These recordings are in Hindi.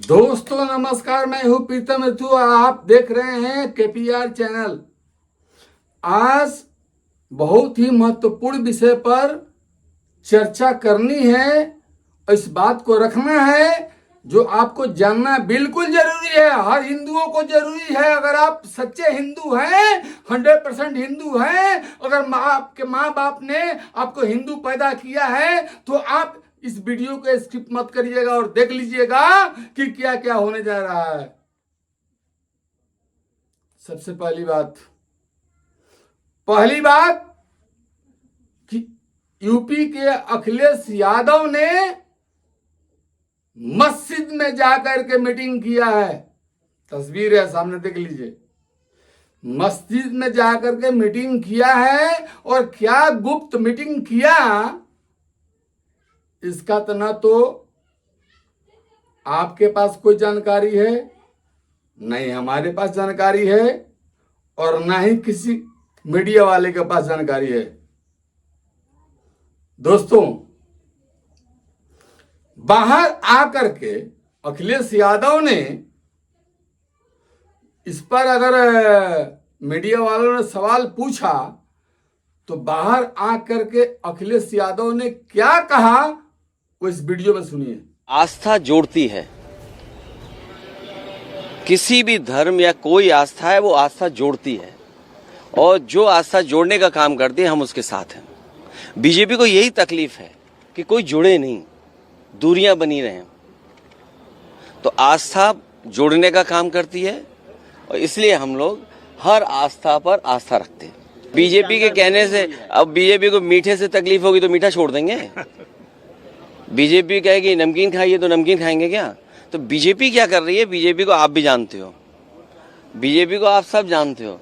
दोस्तों नमस्कार, मैं हूं प्रीतम ऋतु। आप देख रहे हैं केपीआर चैनल। आज बहुत ही महत्वपूर्ण विषय पर चर्चा करनी है और इस बात को रखना है जो आपको जानना बिल्कुल जरूरी है। हर हिंदुओं को जरूरी है। अगर आप सच्चे हिंदू हैं, 100% हिंदू हैं, अगर आपके माँ बाप ने आपको हिंदू पैदा किया है तो आप इस वीडियो को स्किप मत करिएगा और देख लीजिएगा कि क्या क्या होने जा रहा है। सबसे पहली बात कि यूपी के अखिलेश यादव ने मस्जिद में जाकर के मीटिंग किया है। तस्वीर है सामने, देख लीजिए। मस्जिद में जाकर के मीटिंग किया है और क्या गुप्त मीटिंग किया, इसका तो ना तो आपके पास कोई जानकारी है, नहीं हमारे पास जानकारी है और ना ही किसी मीडिया वाले के पास जानकारी है। दोस्तों, बाहर आकर के अखिलेश यादव ने इस पर अगर मीडिया वालों ने सवाल पूछा तो बाहर आकर के अखिलेश यादव ने क्या कहा वो इस वीडियो में सुनिए। आस्था जोड़ती है, किसी भी धर्म या कोई आस्था है वो आस्था जोड़ती है और जो आस्था जोड़ने का काम करती है हम उसके साथ हैं। बीजेपी को यही तकलीफ है कि कोई जुड़े नहीं, दूरियां बनी रहें। तो आस्था जोड़ने का काम करती है और इसलिए हम लोग हर आस्था पर आस्था रखते हैं। बीजेपी के कहने से अब बीजेपी को मीठे से तकलीफ होगी तो मीठा छोड़ देंगे। बीजेपी कहेगी नमकीन खाइए तो नमकीन खाएंगे क्या? तो बीजेपी क्या कर रही है, बीजेपी को आप भी जानते हो, बीजेपी को आप सब जानते हो।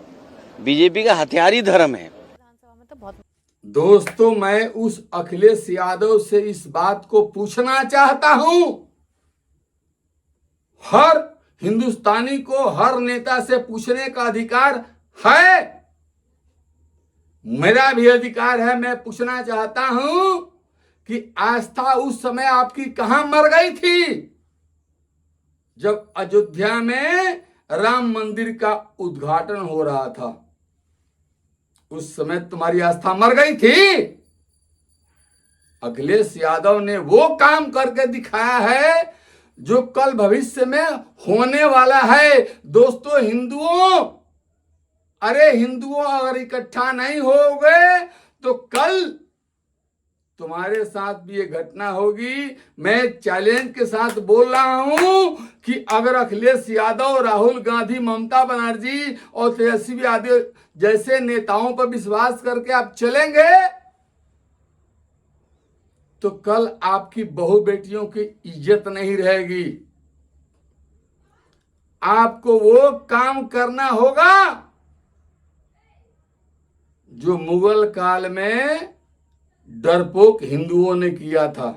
बीजेपी का हथियार ही धर्म है। दोस्तों, मैं उस अखिलेश यादव से इस बात को पूछना चाहता हूं। हर हिंदुस्तानी को हर नेता से पूछने का अधिकार है, मेरा भी अधिकार है। मैं पूछना चाहता हूं कि आस्था उस समय आपकी कहां मर गई थी जब अयोध्या में राम मंदिर का उद्घाटन हो रहा था? उस समय तुम्हारी आस्था मर गई थी। अखिलेश यादव ने वो काम करके दिखाया है जो कल भविष्य में होने वाला है। दोस्तों हिंदुओं, अरे हिंदुओं, अगर इकट्ठा नहीं होगे तो कल तुम्हारे साथ भी ये घटना होगी। मैं चैलेंज के साथ बोल रहा हूं कि अगर अखिलेश यादव, राहुल गांधी, ममता बनर्जी और तेजस्वी यादव जैसे नेताओं पर विश्वास करके आप चलेंगे तो कल आपकी बहू बेटियों की इज्जत नहीं रहेगी। आपको वो काम करना होगा जो मुगल काल में डरपोक हिंदुओं ने किया था।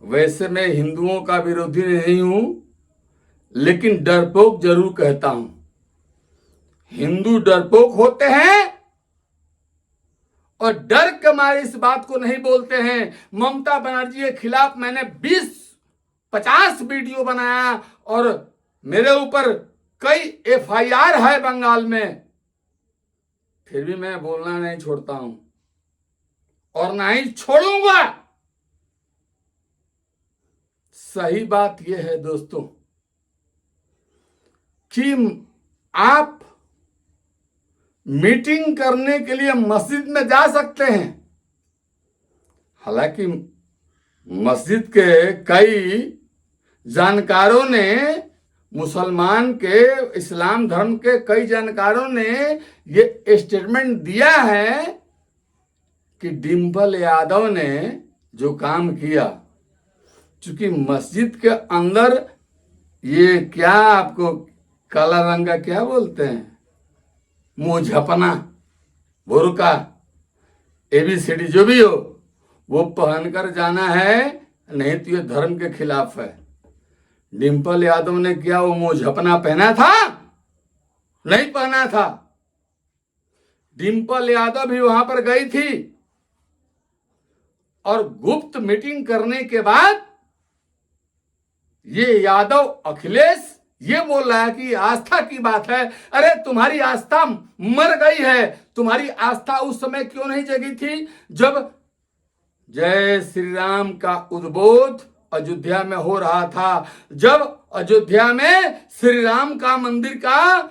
वैसे मैं हिंदुओं का विरोधी नहीं हूं, लेकिन डरपोक जरूर कहता हूं। हिंदू डरपोक होते हैं और डर के मारे इस बात को नहीं बोलते हैं। ममता बनर्जी के खिलाफ मैंने 20-50 वीडियो बनाया और मेरे ऊपर कई FIR है बंगाल में, फिर भी मैं बोलना नहीं छोड़ता हूं और ना ही छोड़ूंगा। सही बात यह है दोस्तों कि आप मीटिंग करने के लिए मस्जिद में जा सकते हैं। हालांकि मस्जिद के कई जानकारों ने, मुसलमान के, इस्लाम धर्म के कई जानकारों ने ये स्टेटमेंट दिया है कि डिंपल यादव ने जो काम किया, चूंकि मस्जिद के अंदर ये क्या आपको काला रंग का क्या बोलते हैं, मुंह झपना, बुर्का, ABCD जो भी हो वो पहनकर जाना है, नहीं तो ये धर्म के खिलाफ है। डिंपल यादव ने क्या वो मुंह झपना पहना था? नहीं पहना था। डिंपल यादव भी वहां पर गई थी और गुप्त मीटिंग करने के बाद ये यादव अखिलेश ये बोल रहा है कि आस्था की बात है। अरे तुम्हारी आस्था मर गई है। तुम्हारी आस्था उस समय क्यों नहीं जगी थी जब जय श्री राम का उद्बोध अयोध्या में हो रहा था, जब अयोध्या में श्री राम का मंदिर का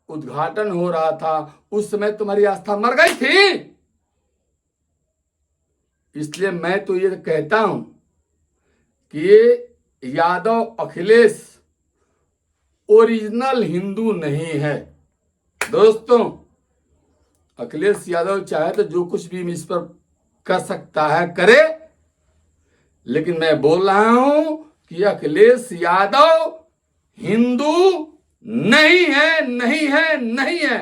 उद्घाटन हो रहा था, उस समय तुम्हारी आस्था मर गई थी। इसलिए मैं तो ये कहता हूं कि ये यादव अखिलेश ओरिजिनल हिंदू नहीं है। दोस्तों, अखिलेश यादव चाहे तो जो कुछ भी इस पर कर सकता है करे, लेकिन मैं बोल रहा हूं कि अखिलेश यादव हिंदू नहीं है, नहीं है, नहीं है।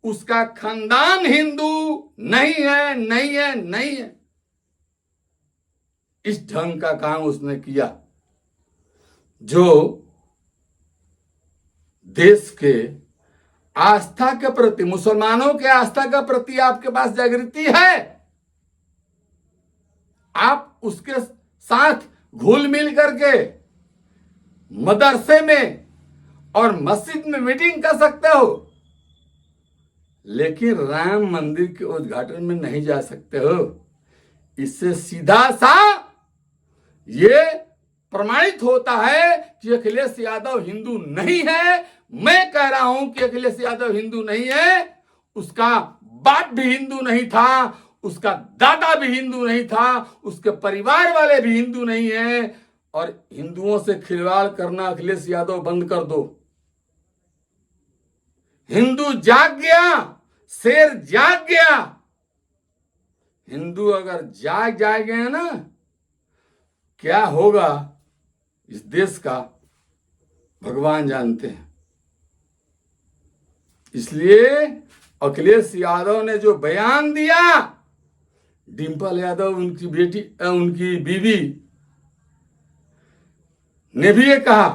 उसका खानदान हिंदू नहीं है, नहीं है, नहीं है। इस ढंग का काम उसने किया जो देश के आस्था के प्रति, मुसलमानों के आस्था के प्रति आपके पास जागृति है, आप उसके साथ घुल मिल करके मदरसे में और मस्जिद में मीटिंग कर सकते हो, लेकिन राम मंदिर के उद्घाटन में नहीं जा सकते हो। इससे सीधा सा ये प्रमाणित होता है कि अखिलेश यादव हिंदू नहीं है। मैं कह रहा हूं कि अखिलेश यादव हिंदू नहीं है। उसका बाप भी हिंदू नहीं था, उसका दादा भी हिंदू नहीं था, उसके परिवार वाले भी हिंदू नहीं है। और हिंदुओं से खिलवाड़ करना अखिलेश यादव बंद कर दो। हिंदू जाग गया, शेर जाग गया। हिंदू अगर जाग गए ना, क्या होगा इस देश का भगवान जानते हैं। इसलिए अखिलेश यादव ने जो बयान दिया, डिंपल यादव उनकी बेटी, उनकी बीवी ने भी ये कहा,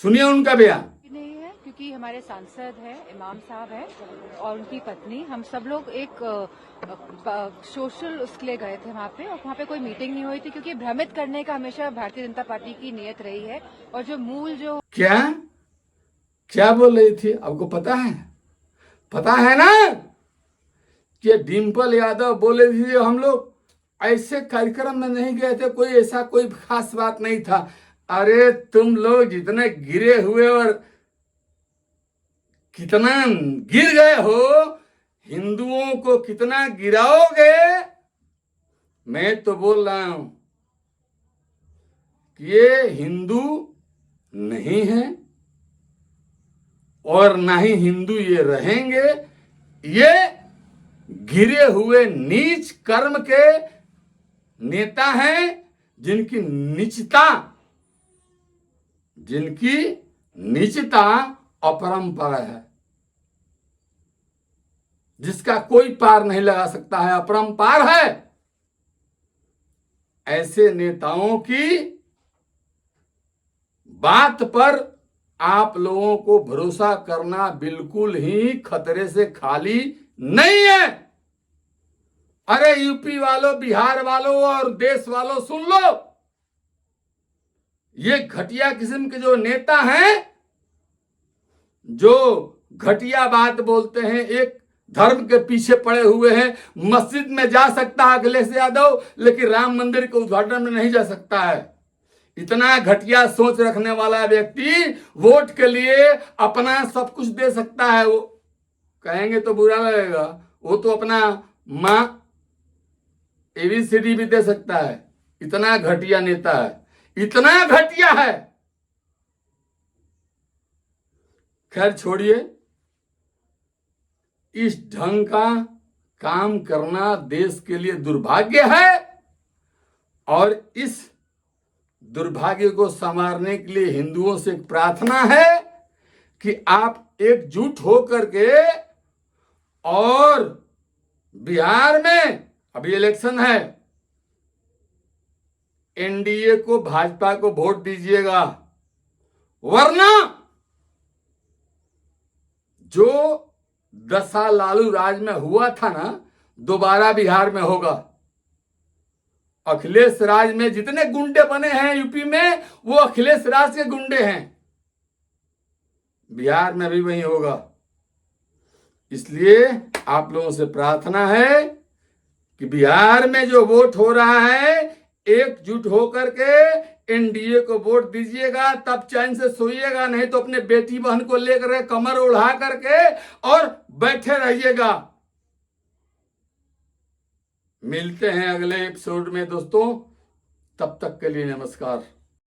सुनिए उनका बयान। नहीं है क्योंकि हमारे सांसद हैं, इमाम साहब हैं और उनकी पत्नी, हम सब लोग एक सोशल उसके लिए गए थे वहाँ पे, और वहाँ पे कोई मीटिंग नहीं हुई थी क्योंकि भ्रमित करने का हमेशा भारतीय जनता पार्टी की नीयत रही है। और जो मूल जो क्या बोल रही थी आपको पता है? पता है ना कि डिंपल यादव बोले थे हम लोग ऐसे कार्यक्रम में नहीं गए थे, कोई ऐसा कोई खास बात नहीं था। अरे तुम लोग जितने गिरे हुए और कितना गिर गए हो, हिंदुओं को कितना गिराओगे। मैं तो बोल रहा हूं कि ये हिंदू नहीं है और ना ही हिंदू ये रहेंगे। ये गिरे हुए नीच कर्म के नेता हैं, जिनकी नीचता अपरंपार है, जिसका कोई पार नहीं लगा सकता है, अपरंपार है। ऐसे नेताओं की बात पर आप लोगों को भरोसा करना बिल्कुल ही खतरे से खाली नहीं है। अरे यूपी वालों, बिहार वालों और देश वालों, सुन लो, ये घटिया किस्म के जो नेता हैं, जो घटिया बात बोलते हैं, एक धर्म के पीछे पड़े हुए हैं। मस्जिद में जा सकता है अखिलेश यादव, लेकिन राम मंदिर के उद्घाटन में नहीं जा सकता है। इतना घटिया सोच रखने वाला व्यक्ति वोट के लिए अपना सब कुछ दे सकता है। वो कहेंगे तो बुरा लगेगा, वो तो अपना मां ABCD भी दे सकता है। इतना घटिया नेता है, इतना घटिया है। खैर छोड़िए, इस ढंग का काम करना देश के लिए दुर्भाग्य है, और इस दुर्भाग्य को संवारने के लिए हिंदुओं से एक प्रार्थना है कि आप एकजुट होकर के, और बिहार में अभी इलेक्शन है, NDA को, भाजपा को वोट दीजिएगा, वरना जो 10 साल लालू राज में हुआ था ना, दोबारा बिहार में होगा। अखिलेश राज में जितने गुंडे बने हैं यूपी में, वो अखिलेश राज के गुंडे हैं। बिहार में भी वही होगा। इसलिए आप लोगों से प्रार्थना है कि बिहार में जो वोट हो रहा है, एकजुट होकर के एनडीए को वोट दीजिएगा, तब चैन से सोइएगा, नहीं तो अपने बेटी बहन को लेकर कमर उड़ा करके और बैठे रहिएगा। मिलते हैं अगले एपिसोड में दोस्तों, तब तक के लिए नमस्कार।